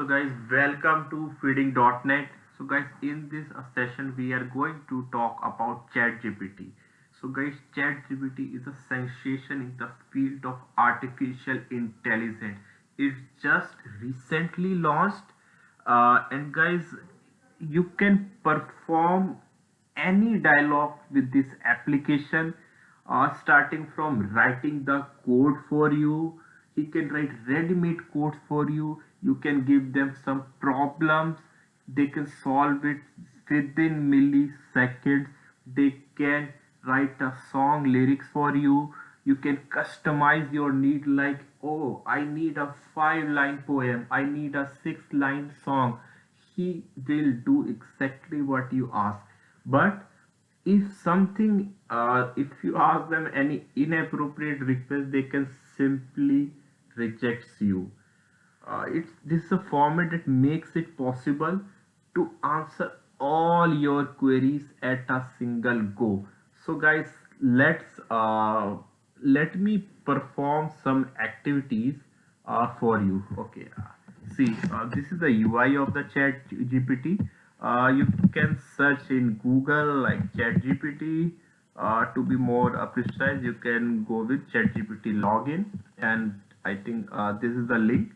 So guys, welcome to feeding.net. So guys, in this session we are going to talk about ChatGPT. So guys, ChatGPT is a sensation in the field of artificial intelligence. It's just recently launched, and guys, you can perform any dialogue with this application, starting from writing the code for you. He can write ready-made codes for you. You can give them some problems, they can solve it within milliseconds. They can write a song lyrics for you. You can customize your need, like, oh, I need a 5 line poem, I need a 6 line song. He will do exactly what you ask. But if you ask them any inappropriate request, they can simply rejects you. It's This is a format that makes it possible to answer all your queries at a single go. So guys, let me perform some activities for you. Okay, see, this is the UI of the Chat GPT. You can search in Google like Chat GPT. To be more precise, you can go with ChatGPT login, and I think this is the link.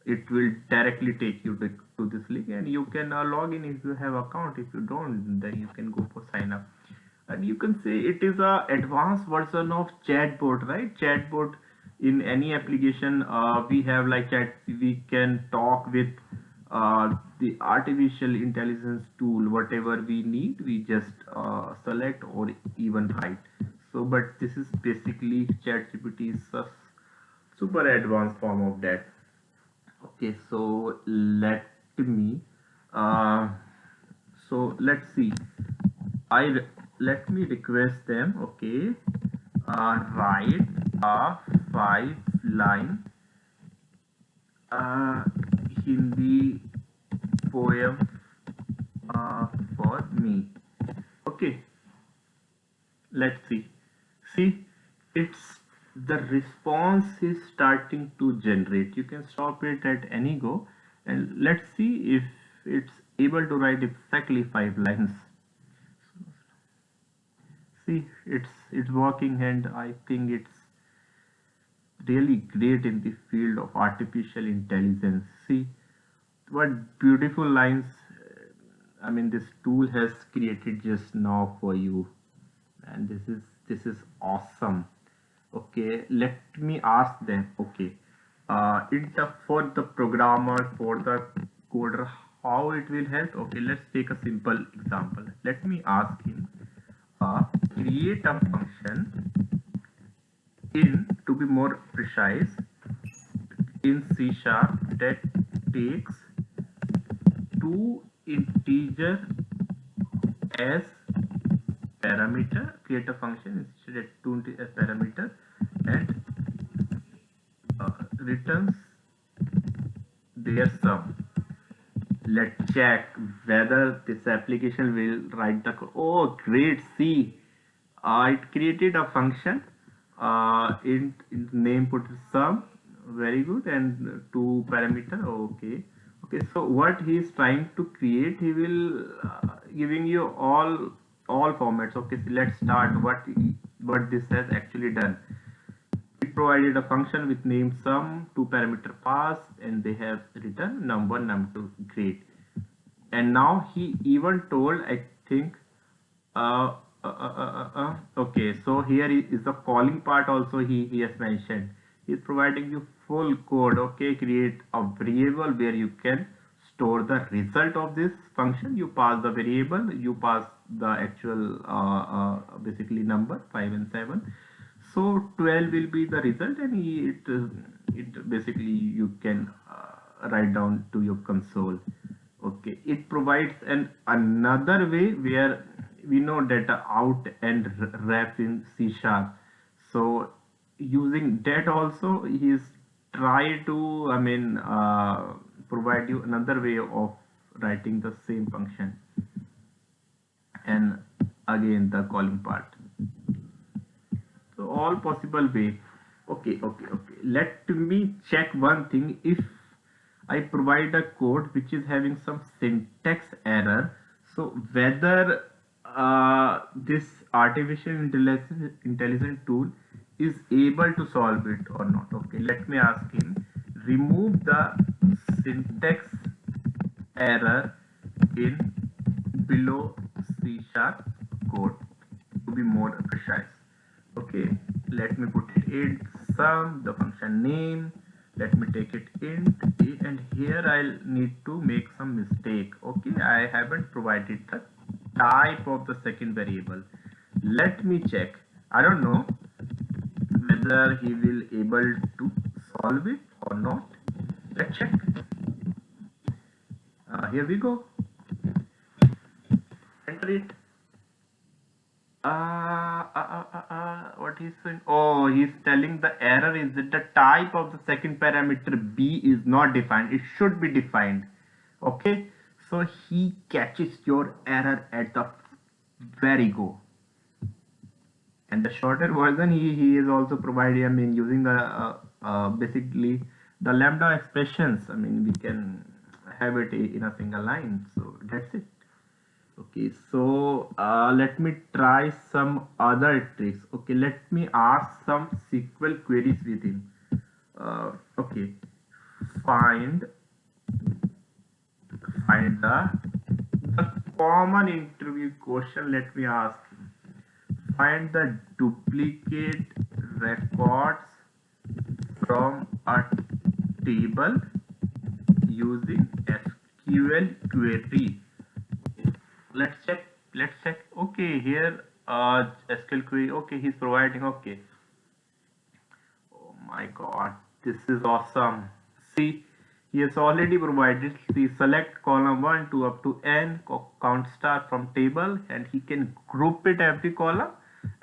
It will directly take you to this link, and you can log in if you have account. If you don't, then you can go for sign up. And you can say it is a advanced version of chatbot, right? Chatbot in any application, we have like chat. We can talk with the artificial intelligence tool. Whatever we need, we just select or even write. So, but this is basically ChatGPT is a super advanced form of that. Okay, so me uh, let's see. Let me request them. Okay, write a 5 line uh, Hindi poem for me. Okay, let's see. See, it's the response is starting to generate. You can stop it at any go, and let's see if it's able to write exactly 5 lines. See, it's working, and I think it's really great in the field of artificial intelligence. See what beautiful lines. I mean, this tool has created just now for you, and this is awesome. Okay, let me ask them. Okay, for the programmer, for the coder, how it will help. Okay, let's take a simple example. Let me ask him, create a function in, to be more precise, in C sharp that takes two integer as parameter. Create a function instead of two as parameter, and returns their sum. Let's check whether this application will write the code. Oh, great! See, it created a function. In name put sum. Very good, and two parameter. Okay, okay. So what he is trying to create, he will giving you all formats. Okay, so let's start what this has actually done. It provided a function with name sum, two parameter pass, and they have written num1, num2. Great. And now he even told, I think, okay, so here is the calling part also. He has mentioned he is providing you full code. Okay, create a variable where you can store the result of this function. You pass the variable, you pass the actual basically number 5 and 7. So 12 will be the result, and it basically you can write down to your console. Okay, it provides another way where we know data out and ref in C sharp. So using that also, he is try to, I mean, provide you another way of writing the same function, and again the calling part. So all possible way. Okay, okay, okay, let me check one thing. If I provide a code which is having some syntax error. So whether this artificial intelligence tool is able to solve it or not. Okay, let me ask him, remove the syntax error in below C sharp code to be more precise. Okay, let me put it int sum, the function name. Let me take it int a, and here I'll need to make some mistake. Okay, I haven't provided the type of the second variable. Let me check. I don't know whether he will able to solve it or not. Let's check. Here we go. Enter it. What he's saying? Oh, he's telling the error is that the type of the second parameter b is not defined. It should be defined. Okay, so he catches your error at the very go. And the shorter version, he is also providing. I mean, using the basically the lambda expressions. I mean, we can have it in a single line. So that's it. Okay, so let me try some other tricks. Okay, let me ask some SQL queries with him. Okay, find the common interview question. Let me ask him. Find the duplicate records from a table using SQL query. Let's check. Okay, here SQL query. Okay, he's providing. Okay, oh my god, this is awesome. See, he has already provided. See, select column 1 to up to n, count star from table, and he can group it every column,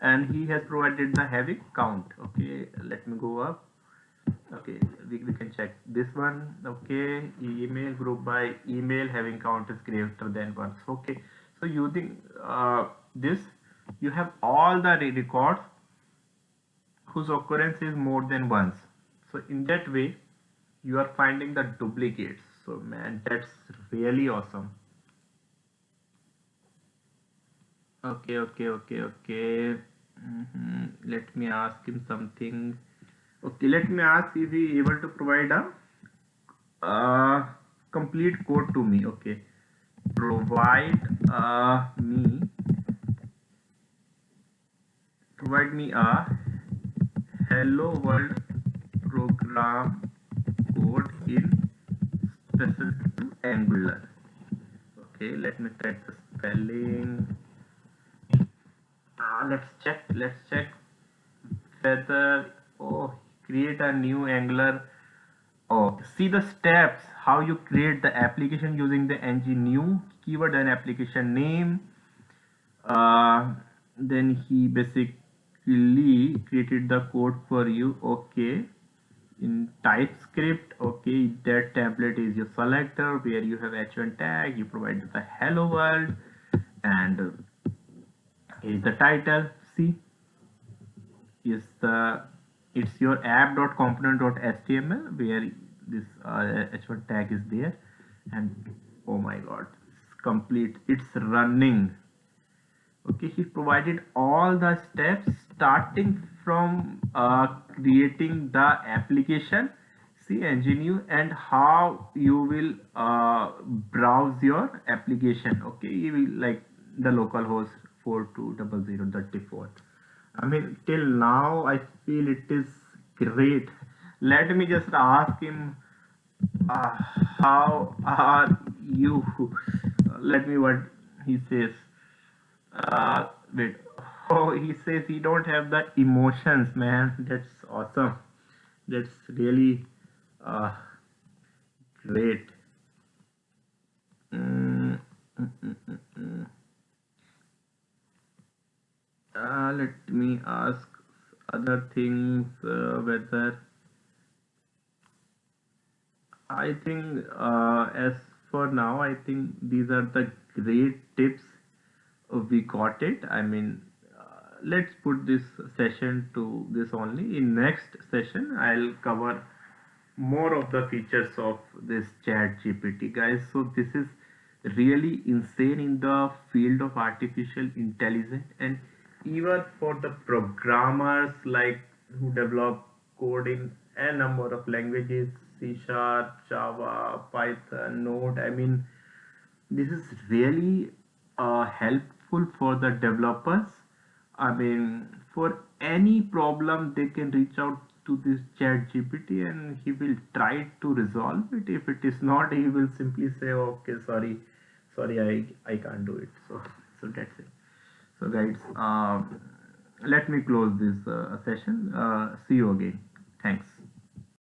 and he has provided the heavy count. Okay, let me go up. Okay, we can check this one. Okay, email group by email having count is greater than once. Okay, so using this, you have all the records whose occurrence is more than once. So in that way, you are finding the duplicates. So man, that's really awesome. Okay. Let me ask him something. Okay, let me ask if he able to provide a complete code to me. Okay, provide me provide me a hello world program code in specific to Angular. Okay, let me type the spelling. Let's check whether, oh, create a new Angular. Oh, see the steps how you create the application using the ng new keyword and application name. Then he basically created the code for you. Okay, in TypeScript. Okay, that template is your selector where you have h1 tag. You provide the hello world, and is the title. See, is the it's your app.component.html where this h1 tag is there, and oh my god, it's complete, it's running. Okay, he provided all the steps starting from creating the application. See, engineer, and how you will browse your application. Okay, you will like the localhost 4200 the default. I mean, till now I feel it is great. Let me just ask him, uh, how are you? Let me what he says. Wait. Oh, he says he don't have the emotions, man. That's awesome. That's really uh, great. Mm, mm, mm, mm, mm. Let me ask other things, whether I think as for now, I think these are the great tips. We got it. I mean, let's put this session to this only. In next session, I'll cover more of the features of this chat GPT, guys. So this is really insane in the field of artificial intelligence, and even for the programmers like who develop code in a number of languages, C Sharp, Java, Python, Node. I mean, this is really helpful for the developers. I mean, for any problem, they can reach out to this chat GPT and he will try to resolve it. If it is not, he will simply say, okay, sorry, I can't do it. So that's it. So guys, let me close this session. See you again. Thanks.